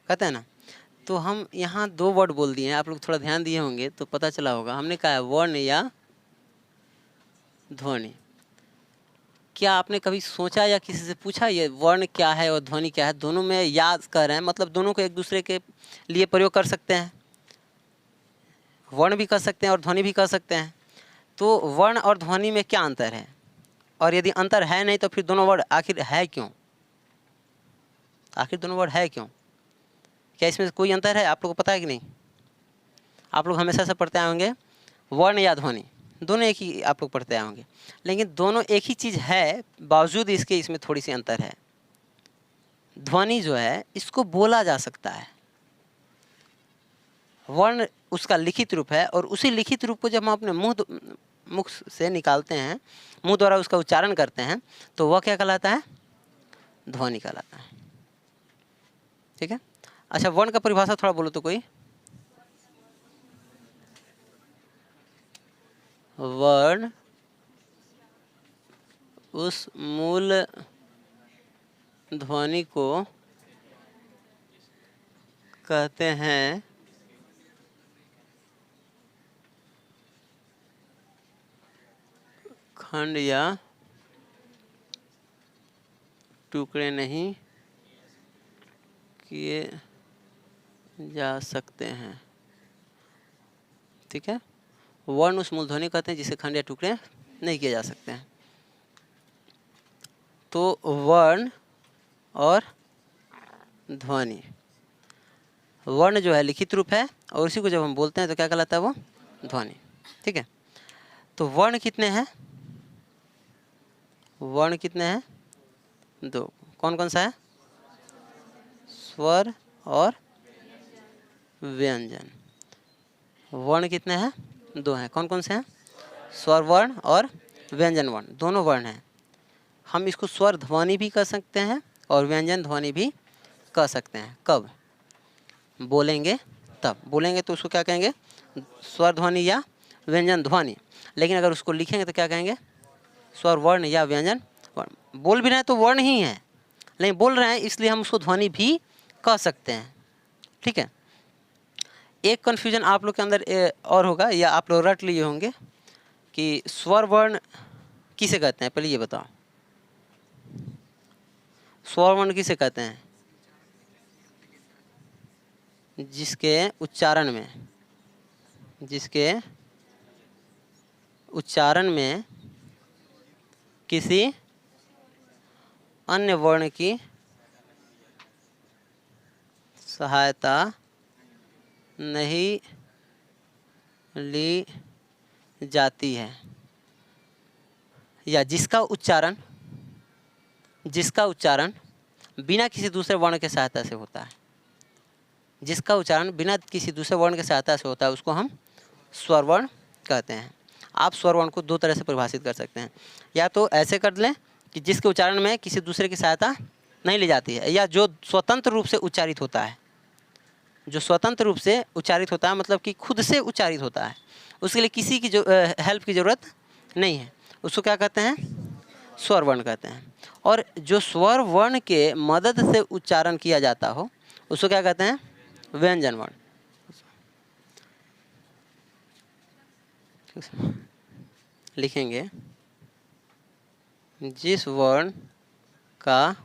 कहते हैं ना। तो हम यहाँ दो वर्ड बोल दिए हैं, आप लोग थोड़ा ध्यान दिए होंगे तो पता चला होगा। हमने कहा है वर्ण या ध्वनि। क्या आपने कभी सोचा या किसी से पूछा ये वर्ण क्या है और ध्वनि क्या है? दोनों में याद कर रहे हैं, मतलब दोनों को एक दूसरे के लिए प्रयोग कर सकते हैं। वर्ण भी कर सकते हैं और ध्वनि भी कर सकते हैं। तो वर्ण और ध्वनि में क्या अंतर है? और यदि अंतर है नहीं तो फिर दोनों वर्ड आखिर है क्यों? आखिर दोनों वर्ड है क्यों? क्या इसमें कोई अंतर है? आप लोगों को पता है कि नहीं? आप लोग हमेशा से पढ़ते आए होंगे वर्ण या ध्वनि, दोनों एक ही आप लोग पढ़ते आए होंगे, लेकिन दोनों एक ही चीज़ है, बावजूद इसके इसमें थोड़ी सी अंतर है। ध्वनि जो है इसको बोला जा सकता है, वर्ण उसका लिखित रूप है, और उसी लिखित रूप को जब हम अपने मुख से निकालते हैं, मुंह द्वारा उसका उच्चारण करते हैं, तो वह क्या कहलाता है? ध्वनि कहलाता है। ठीक है। अच्छा, वर्ण का परिभाषा थोड़ा बोलो तो कोई। वर्ण उस मूल ध्वनि को कहते हैं खंड या टुकड़े नहीं किए जा सकते हैं। ठीक है। वर्ण उस मूल ध्वनि कहते हैं जिसे खंड या टुकड़े नहीं किए जा सकते हैं। तो वर्ण और ध्वनि, वर्ण जो है लिखित रूप है, और उसी को जब हम बोलते हैं तो क्या कहलाता है? वो ध्वनि। ठीक है। तो वर्ण कितने हैं? वर्ण कितने हैं? दो। कौन कौन सा है? स्वर और व्यंजन। वर्ण कितने हैं? दो हैं। कौन कौन से हैं? स्वर वर्ण और व्यंजन वर्ण, दोनों वर्ण हैं। हम इसको स्वर ध्वनि भी कर सकते हैं और व्यंजन ध्वनि भी कर सकते हैं। कब बोलेंगे? तब बोलेंगे तो उसको क्या कहेंगे? स्वर ध्वनि या व्यंजन ध्वनि। लेकिन अगर उसको लिखेंगे तो क्या कहेंगे? स्वर वर्ण या व्यंजन वर्ण। बोल भी रहे हैं तो वर्ण ही है, लेकिन बोल रहे हैं इसलिए हम उसको ध्वनि भी कह सकते हैं। ठीक है। एक कन्फ्यूजन आप लोग के अंदर और होगा, या आप लोग रट लिए होंगे कि स्वर वर्ण किसे कहते हैं? पहले ये बताओ, स्वर वर्ण किसे कहते हैं? जिसके उच्चारण में किसी अन्य वर्ण की सहायता नहीं ली जाती है, या जिसका उच्चारण बिना किसी दूसरे वर्ण के सहायता से होता है। जिसका उच्चारण बिना किसी दूसरे वर्ण के सहायता से होता है उसको हम स्वर वर्ण कहते हैं। आप स्वर वर्ण को दो तरह से परिभाषित कर सकते हैं, या तो ऐसे कर लें कि जिसके उच्चारण में किसी दूसरे की सहायता नहीं ली जाती है, या जो स्वतंत्र रूप से उच्चारित होता है। जो स्वतंत्र रूप से उच्चारित होता है मतलब कि खुद से उच्चारित होता है, उसके लिए किसी की जो हेल्प की ज़रूरत नहीं है, उसको क्या कहते हैं? स्वर वर्ण कहते हैं। और जो स्वर वर्ण के मदद से उच्चारण किया जाता हो उसको क्या कहते हैं? व्यंजन वर्ण। लिखेंगे जिस वर्ण का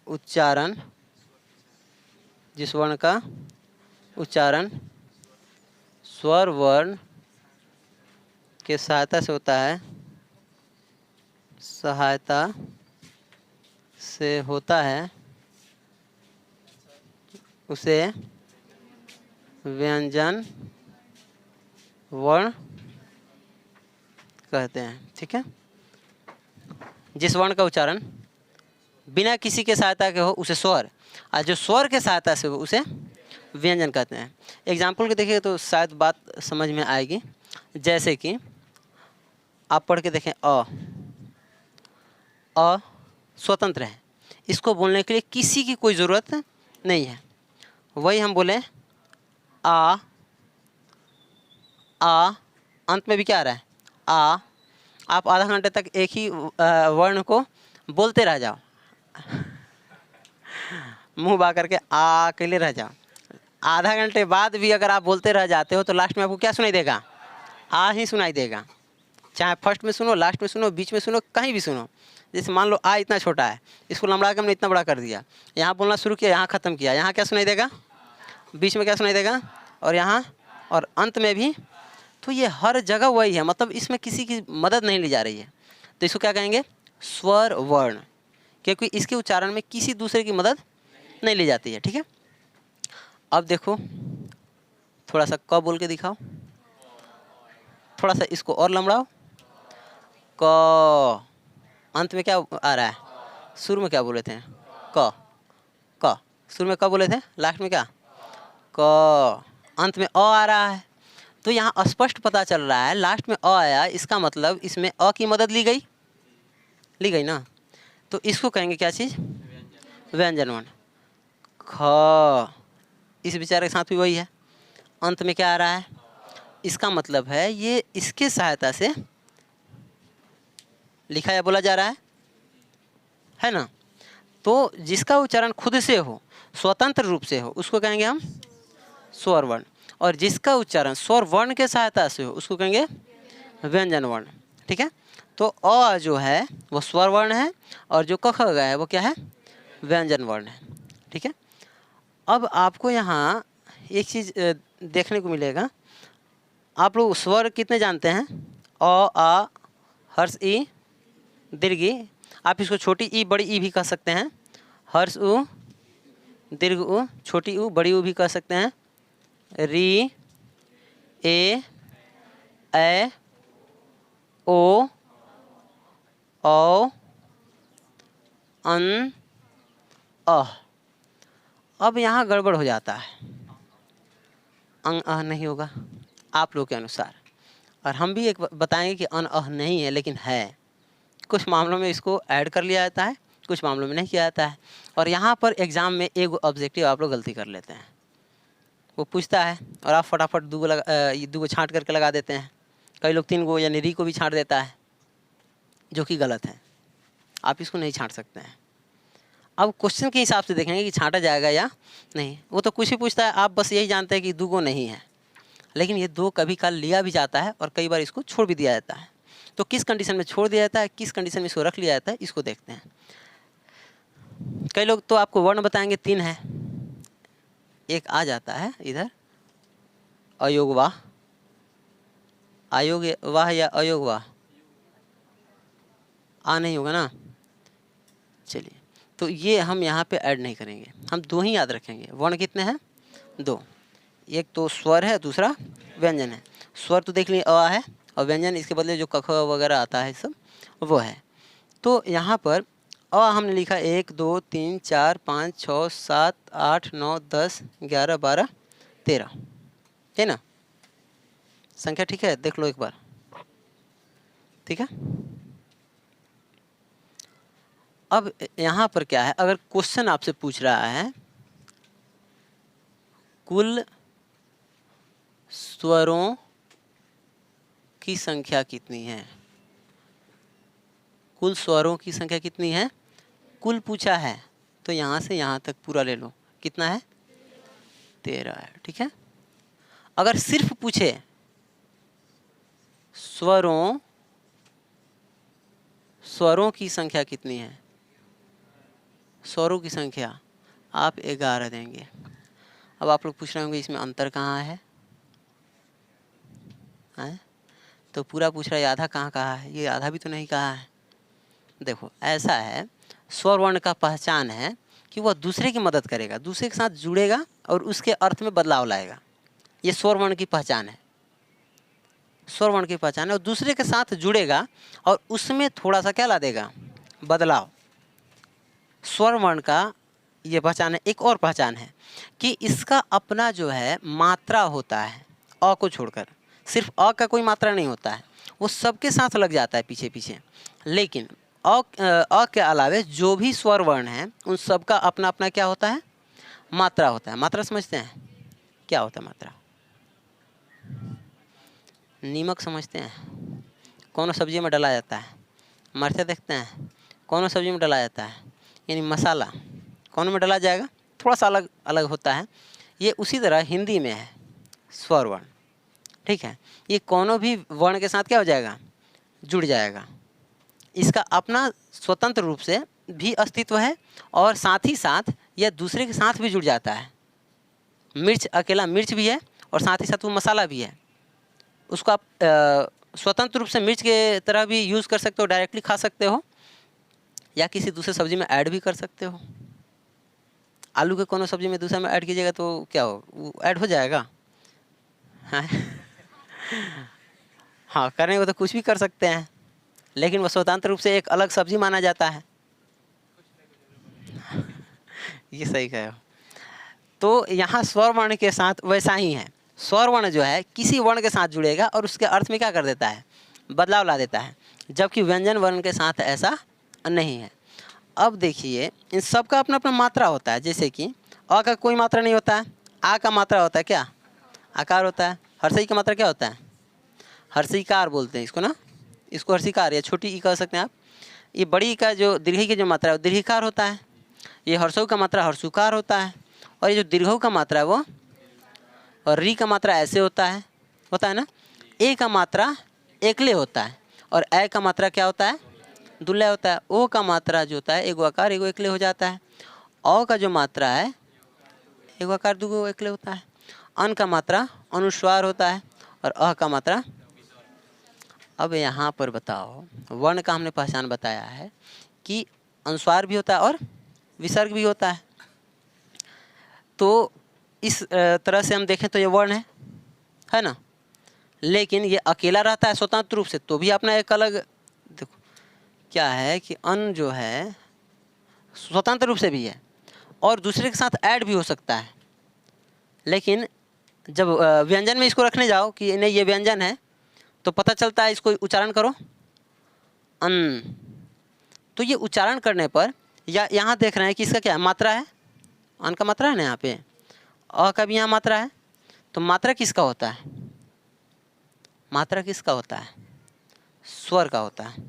उच्चारण स्वर वर्ण के सहायता से होता है उसे व्यंजन वर्ण कहते हैं। ठीक है। जिस वर्ण का उच्चारण बिना किसी के सहायता के हो उसे स्वर, और जो स्वर के सहायता से हो उसे व्यंजन कहते हैं। एग्जाम्पल के देखिए तो शायद बात समझ में आएगी। जैसे कि आप पढ़ के देखें अ स्वतंत्र है, इसको बोलने के लिए किसी की कोई ज़रूरत नहीं है। वही हम बोले आ अंत में भी क्या आ रहा है? आ। आप आधा घंटे तक एक ही वर्ण को बोलते रह जाओ, मुंह बा करके आ के लिए रह जाओ। आधा घंटे बाद भी अगर आप बोलते रह जाते हो तो लास्ट में आपको क्या सुनाई देगा? आ ही सुनाई देगा। चाहे फर्स्ट में सुनो, लास्ट में सुनो, बीच में सुनो, कहीं भी सुनो। जैसे मान लो आ इतना छोटा है, इसको लंबड़ा के हमने इतना बड़ा कर दिया, यहाँ बोलना शुरू किया, यहाँ ख़त्म किया, यहाँ क्या सुनाई देगा? बीच में क्या सुनाई देगा? और यहाँ और अंत में भी। तो ये हर जगह वही है, मतलब इसमें किसी की मदद नहीं ली जा रही है। तो इसको क्या कहेंगे? स्वर वर्ण, क्योंकि इसके उच्चारण में किसी दूसरे की मदद नहीं ली जाती है। ठीक है, अब देखो थोड़ा सा क बोल के दिखाओ, थोड़ा सा इसको और लंबड़ाओ। क, अंत में क्या आ रहा है? शुरू में क्या बोले थे? क। क शुरू में क बोले थे, लास्ट में क्या? क। अंत में अ आ रहा है। तो यहाँ स्पष्ट पता चल रहा है लास्ट में अ आया, इसका मतलब इसमें अ की मदद ली गई, ली गई ना। तो इसको कहेंगे क्या चीज़? व्यंजन वर्ण। ख, इस विचार के साथ भी वही है। अंत में क्या आ रहा है? इसका मतलब है ये इसके सहायता से लिखा या बोला जा रहा है ना। तो जिसका उच्चारण खुद से हो, स्वतंत्र रूप से हो, उसको कहेंगे हम स्वर वर्ण। और जिसका उच्चारण स्वर वर्ण के सहायता से हो, उसको कहेंगे व्यंजन वर्ण। ठीक है, तो अ जो है वो स्वर वर्ण है, और जो क ख ग है वो क्या है? व्यंजन वर्ण है। ठीक है, अब आपको यहाँ एक चीज़ देखने को मिलेगा। आप लोग स्वर कितने जानते हैं? अ, आ, हर्ष ई, दीर्घ ई। आप इसको छोटी ई बड़ी ई भी कह सकते हैं। हर्ष उ, दीर्घ उ, छोटी उ बड़ी उ भी कह सकते हैं। री, ए, ओ, औ, अन, अह। अब यहाँ गड़बड़ हो जाता है, अंग अह नहीं होगा आप लोग के अनुसार। और हम भी एक बताएंगे कि अन अह नहीं है, लेकिन है। कुछ मामलों में इसको ऐड कर लिया जाता है, कुछ मामलों में नहीं किया जाता है। और यहाँ पर एग्ज़ाम में एक ऑब्जेक्टिव आप लोग गलती कर लेते हैं। वो पूछता है और आप फटाफट दो छाँट करके लगा देते हैं। कई लोग 3 गो यानी री को भी छाँट देता है, जो कि गलत है। आप इसको नहीं छाँट सकते हैं। अब क्वेश्चन के हिसाब से देखेंगे कि छाँटा जाएगा या नहीं। वो तो कुछ ही पूछता है, आप बस यही जानते हैं कि 2 गो नहीं है, लेकिन ये 2 कभी काल लिया भी जाता है और कई बार इसको छोड़ भी दिया जाता है। तो किस कंडीशन में छोड़ दिया जाता है, किस कंडीशन में इसको रख लिया जाता है, इसको देखते हैं। कई लोग तो आपको वर्ण बताएंगे 3 है। एक आ जाता है इधर अयोग वाह, आयोग वाह या अयोग वाह, आ नहीं होगा ना। चलिए, तो ये हम यहाँ पे ऐड नहीं करेंगे, हम 2 ही याद रखेंगे। वर्ण कितने हैं? 2। एक तो स्वर है, दूसरा व्यंजन है। स्वर तो देख लिए अ है, और व्यंजन इसके बदले जो क ख वगैरह आता है सब वो है। तो यहाँ पर अ हमने लिखा 1 2 3 4 5 6 7 8 9 10 11 12 13, है ना? संख्या ठीक है, देख लो एक बार। ठीक है, अब यहाँ पर क्या है, अगर क्वेश्चन आपसे पूछ रहा है कुल स्वरों की संख्या कितनी है, कुल स्वरों की संख्या कितनी है, कुल पूछा है, तो यहाँ से यहाँ तक पूरा ले लो। कितना है? 13 है। ठीक है, अगर सिर्फ पूछे स्वरों की संख्या कितनी है, स्वरों की संख्या, आप 11 देंगे। अब आप लोग पूछ रहे होंगे इसमें अंतर कहाँ है? तो पूरा पूछ रहा है, आधा कहाँ कहा है? ये आधा भी तो नहीं कहा है। देखो ऐसा है, स्वर वर्ण का पहचान है कि वह दूसरे की मदद करेगा, दूसरे के साथ जुड़ेगा और उसके अर्थ में बदलाव लाएगा। ये स्वर वर्ण की पहचान है, स्वर वर्ण की पहचान है। और दूसरे के साथ जुड़ेगा और उसमें थोड़ा सा क्या ला देगा? बदलाव। स्वर वर्ण का ये पहचान है। एक और पहचान है कि इसका अपना जो है मात्रा होता है, अ को छोड़कर। सिर्फ अ का कोई मात्रा नहीं होता है, वो सबके साथ लग जाता है पीछे पीछे। लेकिन अ के अलावे जो भी स्वर वर्ण हैं उन सब का अपना अपना क्या होता है? मात्रा होता है। मात्रा समझते हैं? क्या होता है मात्रा? नीमक समझते हैं? कौन सब्जी में डाला जाता है? मरचा देखते हैं? कौन सब्जी में डाला जाता है? यानी मसाला कौनों में डाला जाएगा, थोड़ा सा अलग अलग होता है। ये उसी तरह हिंदी में है स्वर वर्ण, ठीक है। ये कौनों भी वर्ण के साथ क्या हो जाएगा, जुड़ जाएगा। इसका अपना स्वतंत्र रूप से भी अस्तित्व है और साथ ही साथ यह दूसरे के साथ भी जुड़ जाता है। मिर्च अकेला मिर्च भी है और साथ ही साथ वो मसाला भी है। उसको आप स्वतंत्र रूप से मिर्च के तरह भी यूज़ कर सकते हो, डायरेक्टली खा सकते हो, या किसी दूसरे सब्जी में ऐड भी कर सकते हो। आलू के कोनो सब्जी में दूसरा में ऐड कीजिएगा तो क्या हो, वो ऐड हो जाएगा। हाँ हाँ, करने को तो कुछ भी कर सकते हैं, लेकिन वह स्वतंत्र रूप से एक अलग सब्जी माना जाता है। ये सही कहे। तो यहाँ स्वर वर्ण के साथ वैसा ही है। स्वर वर्ण जो है किसी वर्ण के साथ जुड़ेगा और उसके अर्थ में क्या कर देता है, बदलाव ला देता है, जबकि व्यंजन वर्ण के साथ ऐसा नहीं है। अब देखिए, इन सब का अपना अपना मात्रा होता है। जैसे कि अ का कोई मात्रा नहीं होता है, आ का मात्रा होता है क्या, आकार होता है। हर्षई का मात्रा क्या होता है, हर्षिकार बोलते हैं इसको ना, इसको हर्षिकार या छोटी ई कह सकते हैं आप। ये बड़ी का जो दीर्घई की जो मात्रा है वो दीर्घिकार होता है। ये हर्षऊ का मात्रा हर्षुकार होता है। और ये जो दीर्घऊ का मात्रा है वो, और री का मात्रा ऐसे होता है ना। ए का मात्रा एकले होता है और ए का मात्रा क्या होता है, दुल्ला होता है। ओ का मात्रा जो होता है एगो आकार एगो एकले हो जाता है। औ का जो मात्रा है एगो आकार दूगो एकले होता है। अन का मात्रा अनुस्वार होता है और अ का मात्रा। अब यहाँ पर बताओ, वर्ण का हमने पहचान बताया है कि अनुस्वार भी होता है और विसर्ग भी होता है। तो इस तरह से हम देखें तो ये वर्ण है ना। लेकिन ये अकेला रहता है स्वतंत्र रूप से तो भी अपना एक अलग, देखो क्या है कि अन जो है स्वतंत्र रूप से भी है और दूसरे के साथ ऐड भी हो सकता है। लेकिन जब व्यंजन में इसको रखने जाओ कि नहीं ये व्यंजन है, तो पता चलता है, इसको उच्चारण करो अन, तो ये उच्चारण करने पर या यहाँ देख रहे हैं कि इसका क्या है, मात्रा है, अन का मात्रा है ना यहाँ पे, अ का भी यहाँ मात्रा है। तो मात्रा किसका होता है, मात्रा किसका होता है, स्वर का होता है।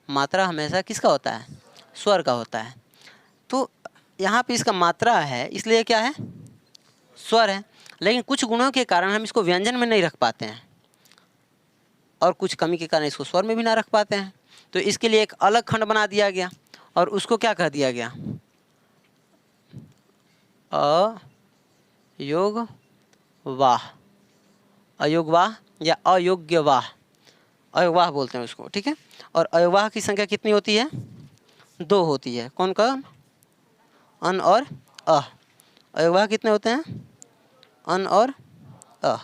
मात्रा हमेशा किसका होता है, स्वर का होता है। तो यहाँ पे इसका मात्रा है इसलिए क्या है, स्वर है। लेकिन कुछ गुणों के कारण हम इसको व्यंजन में नहीं रख पाते हैं और कुछ कमी के कारण इसको स्वर में भी ना रख पाते हैं। तो इसके लिए एक अलग खंड बना दिया गया और उसको क्या कह दिया गया, अयोग वाह, अयोगवाह या अयोग्यवाह, अयोगवाह बोलते हैं उसको, ठीक है। और अयोगवाह की संख्या कितनी होती है, 2 होती है। कौन कौन, अन और अ। अयोगवाह कितने होते हैं, अन और अ।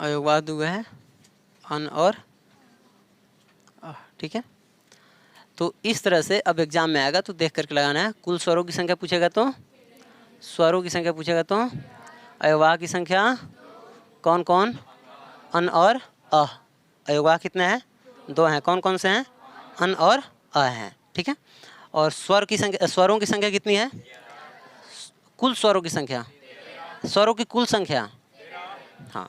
अयोगवाह 2 है, अन और अ, ठीक है। तो इस तरह से अब एग्जाम में आएगा तो देख करके लगाना है। कुल स्वरों की संख्या पूछेगा तो, स्वरों की संख्या पूछेगा तो अयोगवाह की संख्या कौन कौन, अन और अ। अयोगवाह कितने हैं, 2 हैं। कौन कौन से हैं, अन और अ हैं, ठीक है। और स्वर की संख्या, स्वरों की संख्या कितनी है, कुल स्वरों की संख्या, स्वरों की कुल संख्या, हाँ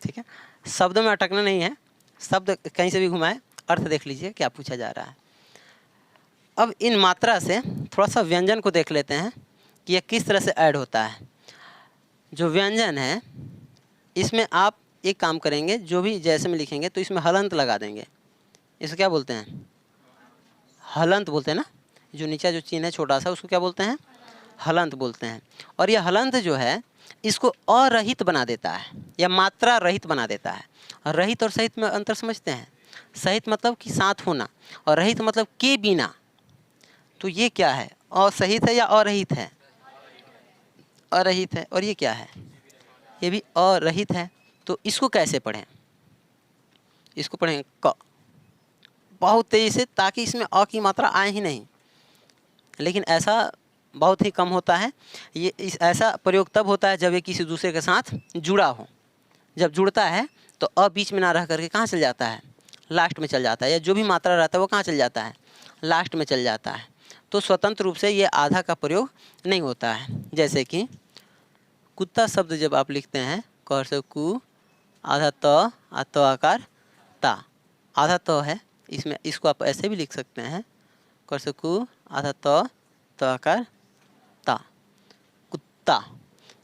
ठीक है। शब्द में अटकना नहीं है, शब्द कहीं से भी घुमाए, अर्थ देख लीजिए क्या पूछा जा रहा है। अब इन मात्रा से थोड़ा सा व्यंजन को देख लेते हैं कि यह किस तरह से ऐड होता है। जो व्यंजन है इसमें आप एक काम करेंगे, जो भी जैसे में लिखेंगे तो इसमें हलंत लगा देंगे। इसे क्या बोलते हैं, हलंत बोलते हैं ना। जो नीचे जो चिन्ह है छोटा सा उसको क्या बोलते हैं, हलंत बोलते हैं। और यह हलंत जो है इसको अरहित बना देता है या मात्रा रहित बना देता है। रहित और सहित में अंतर समझते हैं। सहित मतलब कि साथ होना और रहित मतलब के बिना। तो ये क्या है, असहित है या अरहित है, अरहित है। और ये क्या है, ये भी अरहित है। तो इसको कैसे पढ़ें, इसको पढ़ें क, बहुत तेजी से, ताकि इसमें अ की मात्रा आए ही नहीं। लेकिन ऐसा बहुत ही कम होता है। ये ऐसा प्रयोग तब होता है जब ये किसी दूसरे के साथ जुड़ा हो। जब जुड़ता है तो अ बीच में ना रह करके कहाँ चल जाता है, लास्ट में चल जाता है। या जो भी मात्रा रहता है वो कहाँ चल जाता है, लास्ट में चल जाता है। तो स्वतंत्र रूप से ये आधा का प्रयोग नहीं होता है। जैसे कि कुत्ता शब्द जब आप लिखते हैं क से कु, आधा त, तो आकार ता, आधा त है इसमें, इसको आप ऐसे भी लिख सकते हैं क से कु, आधा त आकार ता, कुत्ता।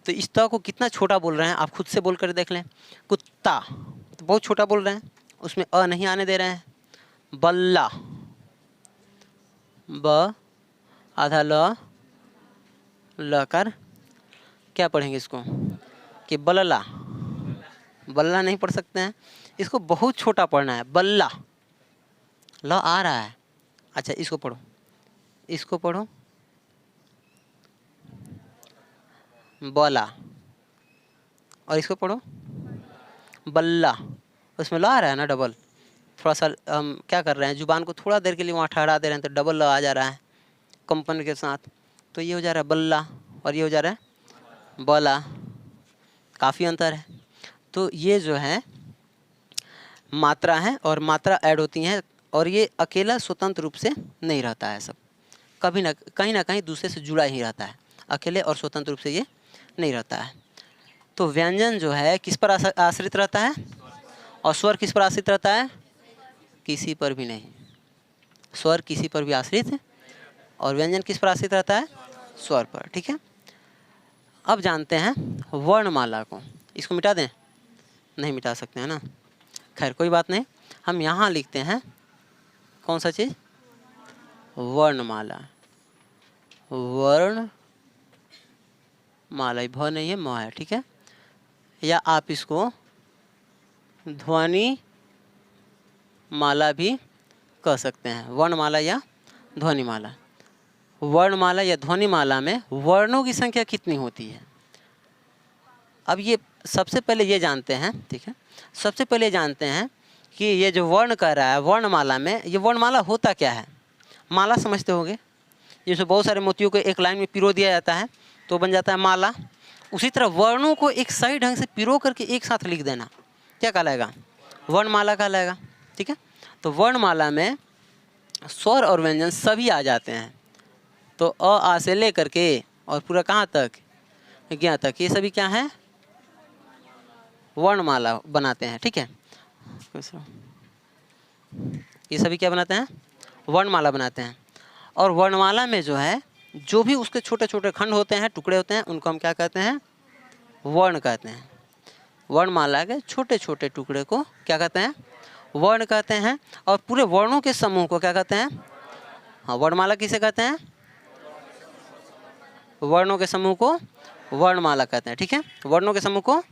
तो इस त को कितना छोटा बोल रहे हैं आप खुद से बोल कर देख लें। कुत्ता तो बहुत छोटा बोल रहे हैं, उसमें अ नहीं आने दे रहे हैं। बल्ला, ब आधा ल, लकार क्या पढ़ेंगे इसको कि बल्ला, बल्ला नहीं पढ़ सकते हैं, इसको बहुत छोटा पढ़ना है। बल्ला, ल आ रहा है। अच्छा इसको पढ़ो, इसको पढ़ो बला, और इसको पढ़ो बल्ला। उसमें ल आ रहा है ना डबल, थोड़ा सा हम क्या कर रहे हैं, जुबान को थोड़ा देर के लिए वहाँ ठहरा दे रहे हैं तो डबल ल आ जा रहा है कंपन के साथ। तो ये हो जा रहा है बल्ला और ये हो जा रहा है बला, काफ़ी अंतर है। तो ये जो है मात्रा है और मात्रा ऐड होती हैं, और ये अकेला स्वतंत्र रूप से नहीं रहता है, सब कभी ना कहीं दूसरे से जुड़ा ही रहता है, अकेले और स्वतंत्र रूप से ये नहीं रहता है। तो व्यंजन जो है किस पर आश्रित रहता है, और स्वर किस पर आश्रित रहता है, किसी पर भी नहीं। स्वर किसी पर भी आश्रित है और व्यंजन किस पर आश्रित रहता है, स्वर पर। ठीक है, अब जानते हैं वर्णमाला को। इसको मिटा दें, नहीं मिटा सकते हैं ना, खैर कोई बात नहीं। हम यहाँ लिखते हैं कौन सा चीज़, वर्णमाला। वर्णमाला, भ नहीं है, म है। ठीक है, या आप इसको ध्वनि माला भी कह सकते हैं, वर्णमाला या ध्वनिमाला। वर्णमाला या ध्वनिमाला में वर्णों की संख्या कितनी होती है। अब ये सबसे पहले ये जानते हैं, ठीक है, सबसे पहले जानते हैं कि ये जो वर्ण कह रहा है वर्णमाला में, ये वर्णमाला होता क्या है। माला समझते होंगे, जैसे बहुत सारे मोतियों को एक लाइन में पिरो दिया जाता है तो बन जाता है माला। उसी तरह वर्णों को एक सही ढंग से पिरो करके एक साथ लिख देना क्या कहलाएगा, वर्णमाला कहलाएगा। ठीक है, तो वर्णमाला में स्वर और व्यंजन सभी आ जाते हैं। तो अ आ से लेकर के और पूरा कहाँ तक, ज्ञ तक, ये सभी क्या है, वर्णमाला बनाते हैं। ठीक है, ये सभी क्या बनाते हैं, वर्णमाला बनाते हैं। और वर्णमाला में जो है जो भी उसके छोटे छोटे खंड होते हैं, टुकड़े होते हैं, उनको हम क्या कहते हैं, वर्ण कहते हैं। वर्णमाला के छोटे छोटे टुकड़े को क्या कहते हैं, वर्ण कहते हैं। और पूरे वर्णों के समूह को क्या कहते हैं, हाँ वर्णमाला किसे कहते हैं, वर्णों के समूह को वर्णमाला कहते हैं। ठीक है, वर्णों के समूह को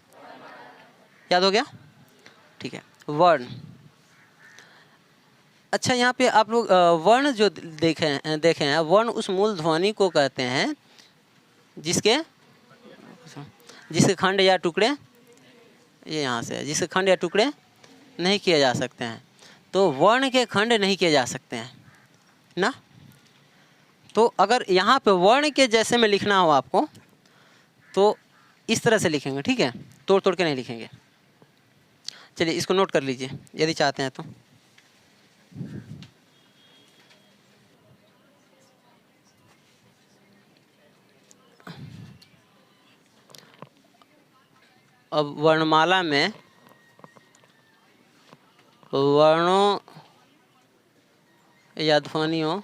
याद हो गया। ठीक है, वर्ण। अच्छा यहाँ पे आप लोग वर्ण जो देखे हैं, वर्ण उस मूल ध्वनि को कहते हैं जिसके खंड या टुकड़े, ये यहाँ से है, जिसके खंड या टुकड़े नहीं किए जा सकते हैं। तो वर्ण के खंड नहीं किए जा सकते हैं ना। तो अगर यहाँ पे वर्ण के जैसे में लिखना हो आपको तो इस तरह से लिखेंगे। ठीक है, तोड़ तोड़ के नहीं लिखेंगे। चलिए इसको नोट कर लीजिए यदि चाहते हैं तो। अब वर्णमाला में वर्णों या ध्वनियों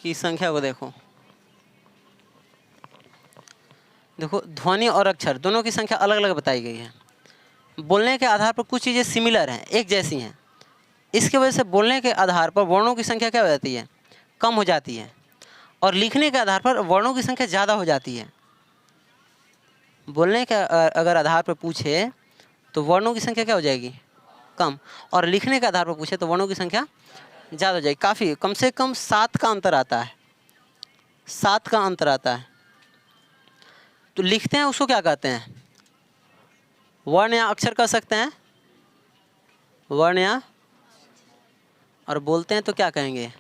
की संख्या को देखो। ध्वनि और अक्षर दोनों की संख्या अलग अलग बताई गई है। बोलने के आधार पर कुछ चीज़ें सिमिलर हैं, एक जैसी हैं। इसके वजह से बोलने के आधार पर वर्णों की संख्या क्या हो जाती है, कम हो जाती है। और लिखने के आधार पर वर्णों की संख्या ज़्यादा हो जाती है। बोलने के अगर आधार पर पूछे तो वर्णों की संख्या क्या हो जाएगी, कम। और लिखने के आधार पर पूछे तो वर्णों की संख्या ज़्यादा हो जाएगी। काफ़ी, कम से कम 7 का अंतर आता है, 7 का अंतर आता है। तो लिखते हैं उसको क्या कहते हैं, वर्ण या अक्षर कह सकते हैं, वर्ण या, और बोलते हैं तो क्या कहेंगे,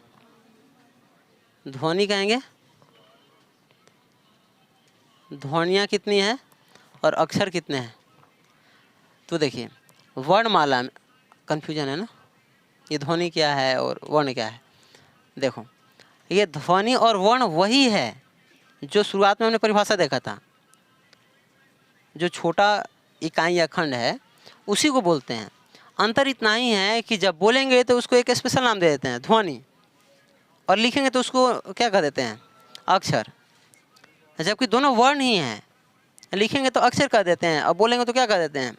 ध्वनि कहेंगे। ध्वनियाँ कितनी है और अक्षर कितने हैं। तो देखिए वर्णमाला में कन्फ्यूजन है ना, ये ध्वनि क्या है और वर्ण क्या है। देखो ये ध्वनि और वर्ण वही है जो शुरुआत में हमने परिभाषा देखा था। जो छोटा इकाई या खंड है उसी को बोलते हैं। अंतर इतना ही है कि जब बोलेंगे तो उसको एक स्पेशल नाम दे देते हैं ध्वनि, और लिखेंगे तो उसको क्या कह देते हैं अक्षर। जबकि दोनों वर्ण ही हैं, लिखेंगे तो अक्षर कह देते हैं और बोलेंगे तो क्या कह देते हैं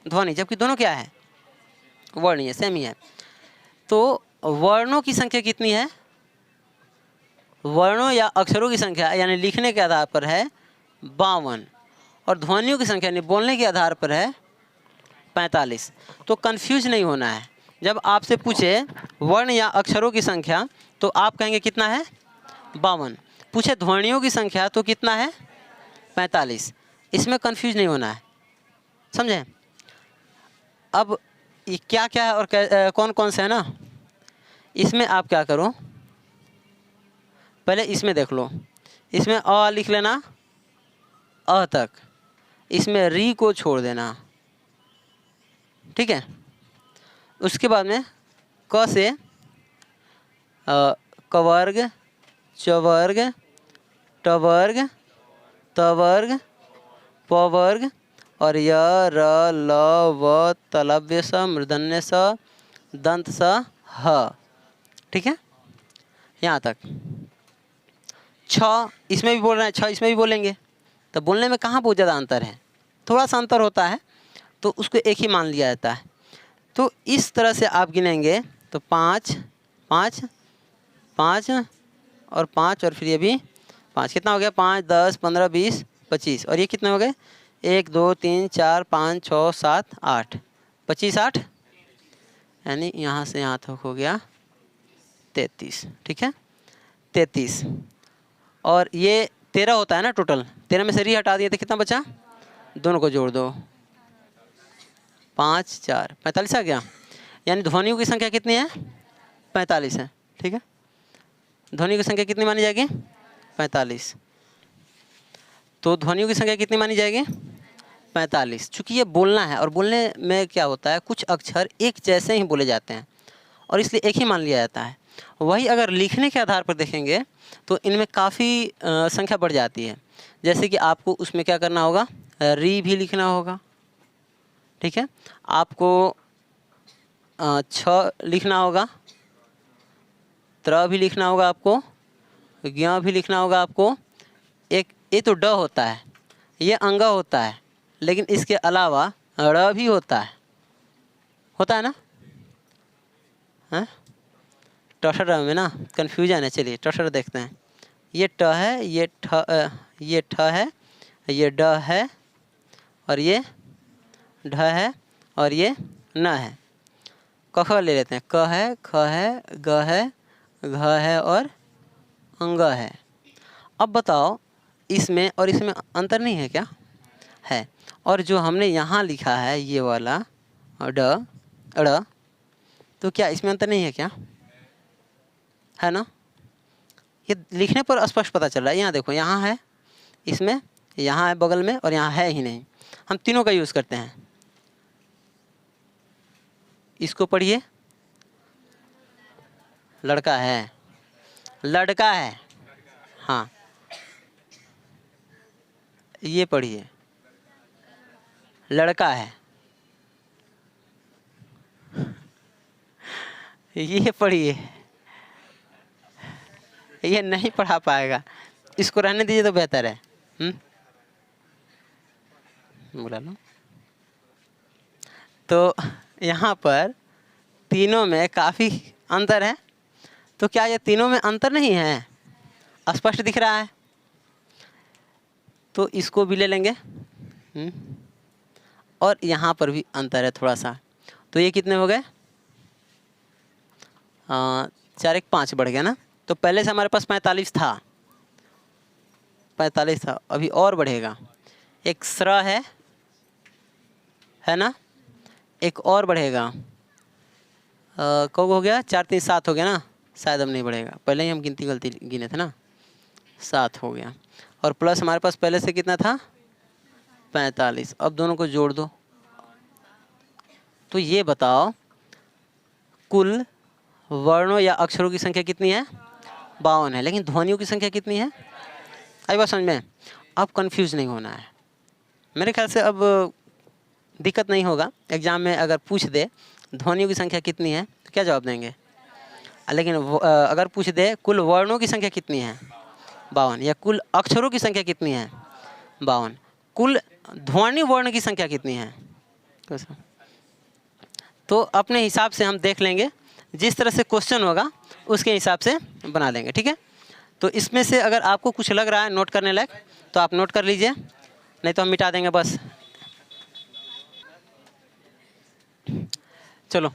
ध्वनि, जबकि दोनों क्या है वर्ण ही है, सेम ही है। तो वर्णों की संख्या कितनी है, वर्णों या अक्षरों की संख्या यानी लिखने के आधार पर है 52, और ध्वनियों की संख्या यानी बोलने के आधार पर है 45। तो कंफ्यूज नहीं होना है। जब आपसे पूछे वर्ण या अक्षरों की संख्या तो आप कहेंगे कितना है 52, पूछे ध्वनियों की संख्या तो कितना है 45। इसमें कंफ्यूज नहीं होना है, समझे। अब ये क्या क्या है और कौन कौन से है ना, इसमें आप क्या करो पहले इसमें देख लो। इसमें अ लिख लेना अ तक, इसमें री को छोड़ देना, ठीक है। उसके बाद में क से कवर्ग, चवर्ग, टवर्ग, तवर्ग, पवर्ग और य र ल व तलव्य स मूर्धन्य स दंत स ह, ठीक है। यहाँ तक छ इसमें भी बोल रहे हैं, छ इसमें भी बोलेंगे, तो बोलने में कहाँ बहुत ज़्यादा अंतर है, थोड़ा सा अंतर होता है तो उसको एक ही मान लिया जाता है। तो इस तरह से आप गिनेंगे तो 5 5 5 और 5 और फिर ये भी 5, कितना हो गया 5 10 15 20 25, और ये कितने हो गए 1 2 3 4 5 6 7 8, 25 8, यानी यहाँ से यहाँ तक हो गया 33, ठीक है 33। और ये 13 होता है ना टोटल, 13 में से री हटा दिए तो कितना बचा, दोनों को जोड़ दो 5 4 45 आ गया। यानी ध्वनियों की संख्या कितनी है 45 है, ठीक है। ध्वनियों की संख्या कितनी मानी जाएगी 45। तो ध्वनियों की संख्या कितनी मानी जाएगी 45। चूँकि ये बोलना है और बोलने में क्या होता है कुछ अक्षर एक जैसे ही बोले जाते हैं और इसलिए एक ही मान लिया जाता है। वही अगर लिखने के आधार पर देखेंगे तो इनमें काफ़ी संख्या बढ़ जाती है। जैसे कि आपको उसमें क्या करना होगा, री भी लिखना होगा, ठीक है। आपको छ लिखना होगा, त्र भी लिखना होगा, आपको ज्ञ भी लिखना होगा। आपको एक ये तो ड होता है, ये अंग होता है, लेकिन इसके अलावा ड़ भी होता है ना, हाँ टशर में ना कन्फ्यूजन है। चलिए टशर देखते हैं। ये ट है, ये ठ है, ये ड है और ये ढ है और ये न है। क ले लेते हैं, क है, ख है, ग है, घ है और अंग है। अब बताओ इसमें और इसमें अंतर नहीं है क्या, है। और जो हमने यहाँ लिखा है ये वाला ड अड़, तो क्या इसमें अंतर नहीं है क्या, है ना। ये लिखने पर स्पष्ट पता चल रहा है। यहाँ देखो, यहाँ है, इसमें यहाँ है बगल में और यहाँ है ही नहीं। हम तीनों का यूज़ करते हैं। इसको पढ़िए, लड़का है, लड़का है, हाँ। ये पढ़िए, लड़का है। ये पढ़िए, ये नहीं पढ़ा पाएगा, इसको रहने दीजिए तो बेहतर है। बुला लो। तो यहाँ पर तीनों में काफ़ी अंतर है। तो क्या ये तीनों में अंतर नहीं है, स्पष्ट दिख रहा है। तो इसको भी ले लेंगे। और यहाँ पर भी अंतर है थोड़ा सा। तो ये कितने हो गए, 4 1 5 बढ़ गया ना। तो पहले से हमारे पास 45 था, 45 था, अभी और बढ़ेगा। एक स्र है ना, एक और बढ़ेगा। कब हो गया, 4 3 7 हो गया ना, शायद अब नहीं बढ़ेगा, पहले ही हम गिनती गलती गिने थे ना, 7 हो गया। और प्लस हमारे पास पहले से कितना था 45। अब दोनों को जोड़ दो। तो ये बताओ कुल वर्णों या अक्षरों की संख्या कितनी है? 52 है। लेकिन ध्वनियों की संख्या कितनी है? आई बात समझ में? अब कंफ्यूज नहीं होना है। मेरे ख्याल से अब दिक्कत नहीं होगा। एग्जाम में अगर पूछ दे ध्वनियों की संख्या कितनी है तो क्या जवाब देंगे? लेकिन अगर पूछ दे कुल वर्णों की संख्या कितनी है? 52। या कुल अक्षरों की संख्या कितनी है? 52। कुल ध्वनि वर्ण की संख्या कितनी है? तो अपने हिसाब से हम देख लेंगे, जिस तरह से क्वेश्चन होगा उसके हिसाब से बना लेंगे। ठीक है, तो इसमें से अगर आपको कुछ लग रहा है नोट करने लायक तो आप नोट कर लीजिए, नहीं तो हम मिटा देंगे बस। चलो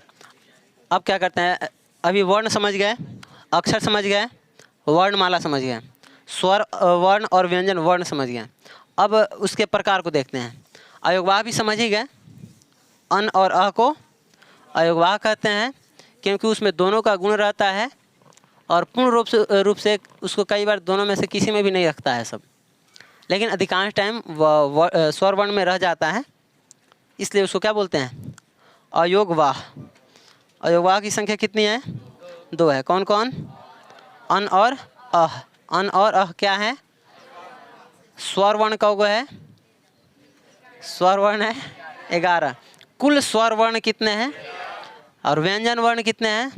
अब क्या करते हैं, अभी वर्ण समझ गए, अक्षर समझ गए, वर्णमाला समझ गए, स्वर वर्ण और व्यंजन वर्ण समझ गए। अब उसके प्रकार को देखते हैं। अयोगवाह भी समझ ही गए। अन और अ को अयोगवाह कहते हैं क्योंकि उसमें दोनों का गुण रहता है और पूर्ण रूप से उसको कई बार दोनों में से किसी में भी नहीं रखता है सब, लेकिन अधिकांश टाइम स्वर वर्ण में रह जाता है, इसलिए उसको क्या बोलते हैं? अयोगवाह। अयोगवाह की संख्या कितनी है? 2 है। कौन कौन? अन और अह। अन और अह क्या है? स्वर वर्ण कौगो है? स्वर वर्ण है 11। कुल स्वर वर्ण कितने हैं और व्यंजन वर्ण कितने हैं?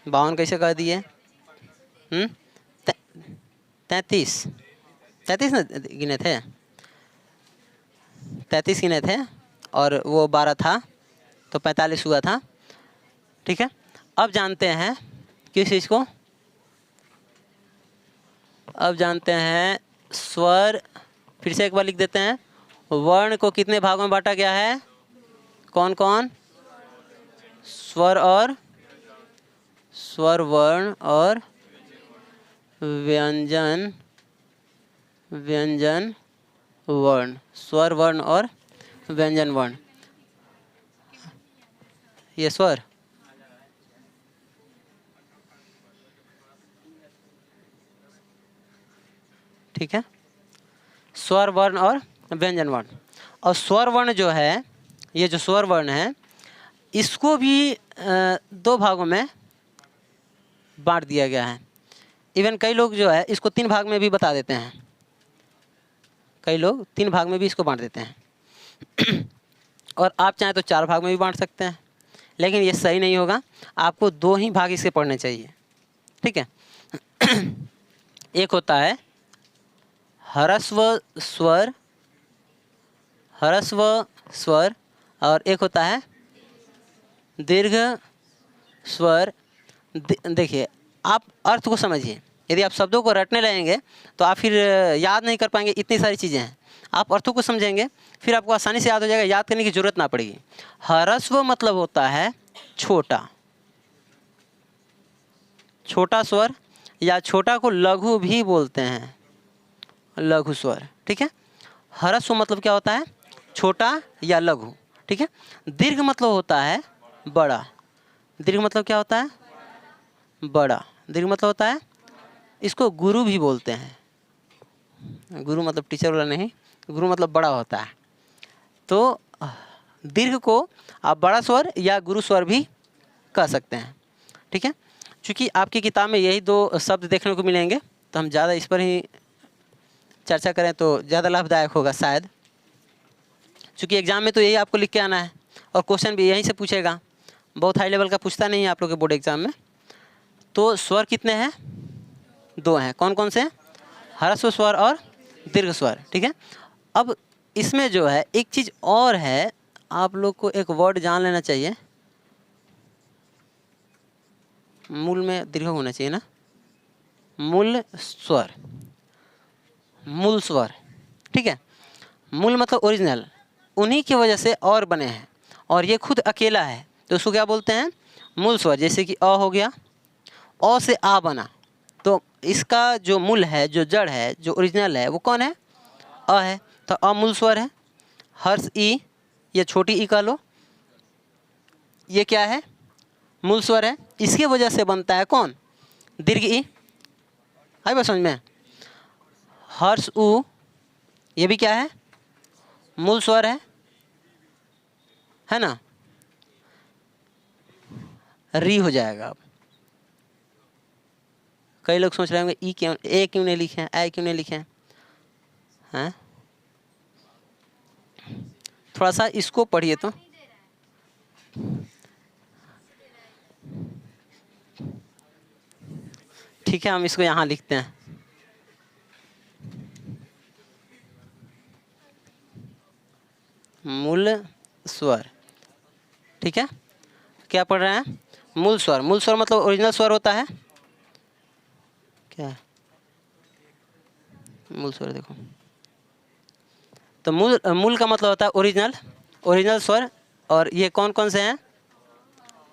52 कैसे कह दिए? 33 ना गिने थे? 33 गिने थे और वो 12 था तो 45 हुआ था। ठीक है, अब जानते हैं किस चीज़ को? अब जानते हैं स्वर। फिर से एक बार लिख देते हैं। वर्ण को कितने भागों में बांटा गया है? कौन कौन? स्वर वर्ण और व्यंजन वर्ण। स्वर वर्ण और व्यंजन वर्ण। ये स्वर ठीक है, स्वर वर्ण और व्यंजन वर्ण। और स्वर वर्ण जो है, ये जो स्वर वर्ण है इसको भी 2 भागों में बांट दिया गया है। इवन कई लोग जो है इसको 3 भाग में भी बता देते हैं। कई लोग 3 भाग में भी इसको बांट देते हैं और आप चाहें तो 4 भाग में भी बांट सकते हैं, लेकिन ये सही नहीं होगा। आपको 2 ही भाग इसके पढ़ने चाहिए। ठीक है एक होता है ह्रस्व स्वर और एक होता है दीर्घ स्वर। देखिए, आप अर्थ को समझिए। यदि आप शब्दों को रटने लगेंगे तो आप फिर याद नहीं कर पाएंगे, इतनी सारी चीज़ें हैं। आप अर्थों को समझेंगे फिर आपको आसानी से याद हो जाएगा, याद करने की जरूरत ना पड़ेगी। ह्रस्व मतलब होता है छोटा, छोटा स्वर, या छोटा को लघु भी बोलते हैं, लघु स्वर। ठीक है, ह्रस्व मतलब क्या होता है? छोटा या लघु। ठीक है, दीर्घ मतलब होता है बड़ा। दीर्घ मतलब क्या होता है? बड़ा। दीर्घ मतलब होता है, इसको गुरु भी बोलते हैं। गुरु मतलब टीचर वाला नहीं, गुरु मतलब बड़ा होता है। तो दीर्घ को आप बड़ा स्वर या गुरु स्वर भी कह सकते हैं। ठीक है, चूँकि आपकी किताब में यही 2 शब्द देखने को मिलेंगे तो हम ज़्यादा इस पर ही चर्चा करें तो ज़्यादा लाभदायक होगा शायद, क्योंकि एग्ज़ाम में तो यही आपको लिख के आना है और क्वेश्चन भी यहीं से पूछेगा। बहुत हाई लेवल का पूछता नहीं है आप लोग के बोर्ड एग्जाम में। तो स्वर कितने हैं? 2 हैं। कौन कौन से? ह्रस्व स्वर और दीर्घ स्वर। ठीक है, अब इसमें जो है एक चीज़ और है, आप लोग को एक वर्ड जान लेना चाहिए। मूल में दीर्घ होना चाहिए ना, मूल स्वर, मूल स्वर। ठीक है, मूल मतलब ओरिजिनल, उन्हीं की वजह से और बने हैं और ये खुद अकेला है तो उसको क्या बोलते हैं? मूल स्वर। जैसे कि अ हो गया, अ से आ बना, तो इसका जो मूल है, जो जड़ है, जो ओरिजिनल है वो कौन है? अ है, तो अ मूल स्वर है। हर्ष ई या छोटी ई कह लो, ये क्या है? मूल स्वर है। इसकी वजह से बनता है कौन? दीर्घ ई। आई बात समझ में? हर्ष उ, ये भी क्या है? मूल स्वर है ना। री हो जाएगा। अब कई लोग सोच रहे होंगे ई क्यों, ए क्यों नहीं लिखे हैं, ए क्यों नहीं लिखे हैं? थोड़ा सा इसको पढ़िए तो। ठीक है, हम इसको यहाँ लिखते हैं। मूल स्वर। ठीक है, क्या पढ़ रहे हैं? मूल स्वर। मूल स्वर मतलब ओरिजिनल स्वर होता है। क्या है मूल स्वर? देखो तो मूल का मतलब होता है ओरिजिनल, ओरिजिनल स्वर। और ये कौन कौन से हैं?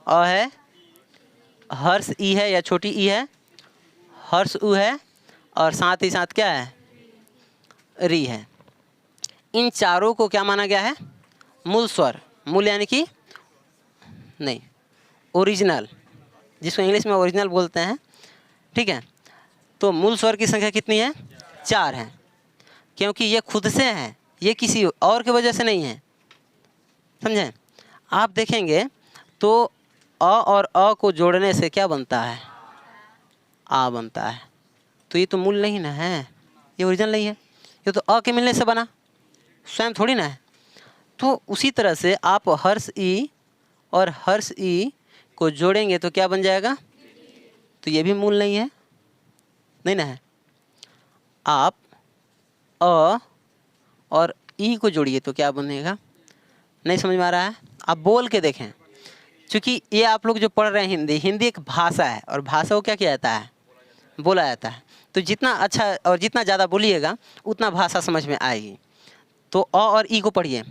अ है, हर्ष ई है या छोटी ई है, हर्ष उ है, और साथ ही साथ क्या है? री है। इन चारों को क्या माना गया है? मूल स्वर। मूल यानी कि नहीं, ओरिजिनल, जिसको इंग्लिश में ओरिजिनल बोलते हैं। ठीक है, तो मूल स्वर की संख्या कितनी है? 4 है, क्योंकि ये खुद से है, ये किसी और की वजह से नहीं है। समझें? आप देखेंगे तो अ और अ को जोड़ने से क्या बनता है? आ बनता है। तो ये तो मूल नहीं ना है, ये ओरिजिनल नहीं है, ये तो अ के मिलने से बना, स्वयं थोड़ी ना है। तो उसी तरह से आप हर्ष ई और हर्ष ई को जोड़ेंगे तो क्या बन जाएगा? तो ये भी मूल नहीं है, नहीं ना है। आप अ और ई को जोड़िए तो क्या बनेगा? नहीं समझ में आ रहा है? आप बोल के देखें, क्योंकि ये आप लोग जो पढ़ रहे हैं हिंदी, हिंदी एक भाषा है, और भाषा को क्या किया जाता है? बोला जाता है। तो जितना अच्छा और जितना ज़्यादा बोलिएगा उतना भाषा समझ में आएगी। तो अ और ई को पढ़िए।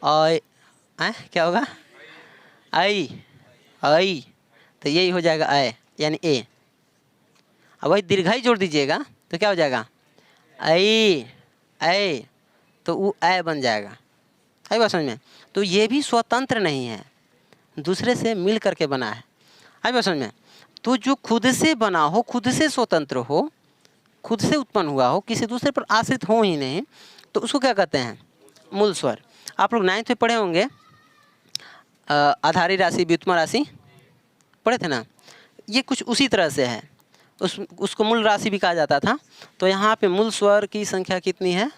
क्या होगा? आई, आई, तो यही हो जाएगा ऐ, यानी ए। अब वही दीर्घाई जोड़ दीजिएगा तो क्या हो जाएगा? ऐ, ऐ, तो वो ऐ बन जाएगा। आई बात समझ में? तो ये भी स्वतंत्र नहीं है, दूसरे से मिल करके बना है। आई बात समझ में? तो जो खुद से बना हो, खुद से स्वतंत्र हो, खुद से उत्पन्न हुआ हो, किसी दूसरे पर आश्रित हो ही नहीं, तो उसको क्या कहते हैं? मूल स्वर। आप लोग 9th में पढ़े होंगे, आधारी राशि, व्युत्पन्न राशि पढ़े थे ना? ये कुछ उसी तरह से है, उसको मूल राशि भी कहा जाता था। तो यहाँ पे मूल स्वर की संख्या कितनी है?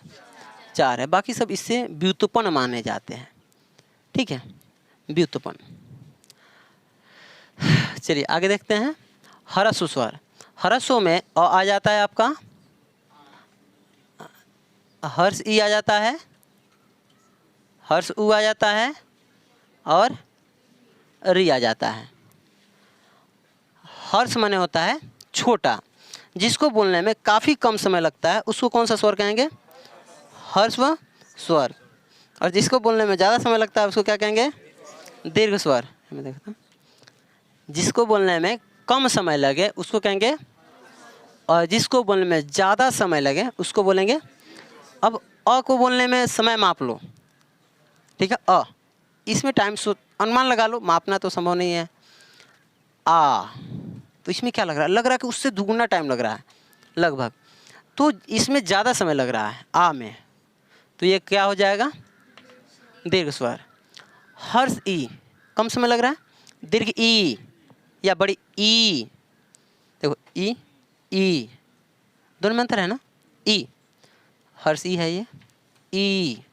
4 है। बाकी सब इससे व्युत्पन्न माने जाते हैं। ठीक है, व्युत्पन्न। चलिए आगे देखते हैं। ह्रस्व स्वर। ह्रस्व में अ आ जाता है आपका, हर्ष ई आ जाता है, हर्ष उ आ जाता है, और री आ जाता है। हर्ष माने होता है छोटा, जिसको बोलने में काफ़ी कम समय लगता है, उसको कौन सा स्वर कहेंगे? ह्रस्व स्वर। और जिसको बोलने में ज़्यादा समय लगता है उसको क्या कहेंगे? दीर्घ स्वर। मैं देखता हूँ, जिसको बोलने में कम समय लगे उसको कहेंगे, और जिसको बोलने में ज़्यादा समय लगे उसको बोलेंगे। अब अ को बोलने में समय माप लो। ठीक है, अ, इसमें टाइम अनुमान लगा लो, मापना तो संभव नहीं है। आ, तो इसमें क्या लग रहा है? लग रहा है कि उससे दुगुना टाइम लग रहा है लगभग, तो इसमें ज़्यादा समय लग रहा है आ में, तो ये क्या हो जाएगा? दीर्घ स्वर। हर्ष ई कम समय लग रहा है, दीर्घ ई या बड़ी ई। देखो ई, ई दोनों में अंतर है ना? ई, हर्ष ई है, ये ई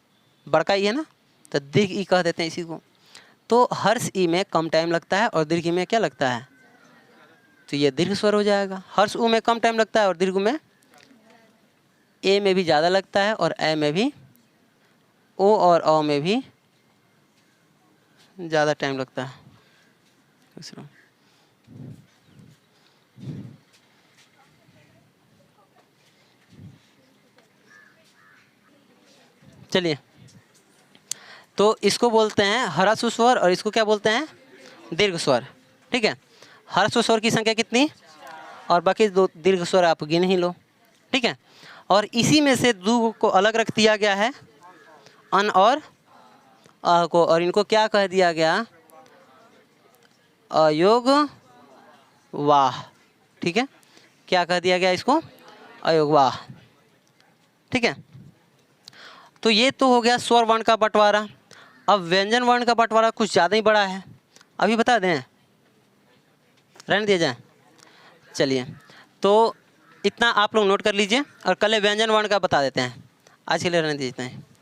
बड़का ई है ना, तो दीर्घ ई कह देते हैं इसी को। तो हर्ष ई में कम टाइम लगता है और दीर्घ ई में क्या लगता है? तो ये दीर्घ स्वर हो जाएगा। हर्ष उ में कम टाइम लगता है और दीर्घ में ए में भी ज़्यादा लगता है, और ए में भी, ओ और अ में भी ज़्यादा टाइम लगता है। चलिए, तो इसको बोलते हैं ह्रस्व स्वर और इसको क्या बोलते हैं? दीर्घ स्वर। ठीक है, ह्रस्व स्वर की संख्या कितनी, और बाकी दो दीर्घ स्वर आप गिन ही लो। ठीक है, और इसी में से दो को अलग रख दिया गया है, अन और अ को, और इनको क्या कह दिया गया? अयोग वाह। ठीक है, क्या कह दिया गया इसको? अयोग वाह। ठीक है, तो ये तो हो गया स्वर वर्ण का बंटवारा। अब व्यंजन वर्ण का बंटवारा कुछ ज़्यादा ही बड़ा है, अभी बता दें। रहने दिया जाए? चलिए, तो इतना आप लोग नोट कर लीजिए और कल व्यंजन वर्ण का बता देते हैं। आज के लिए रहने दीजिए।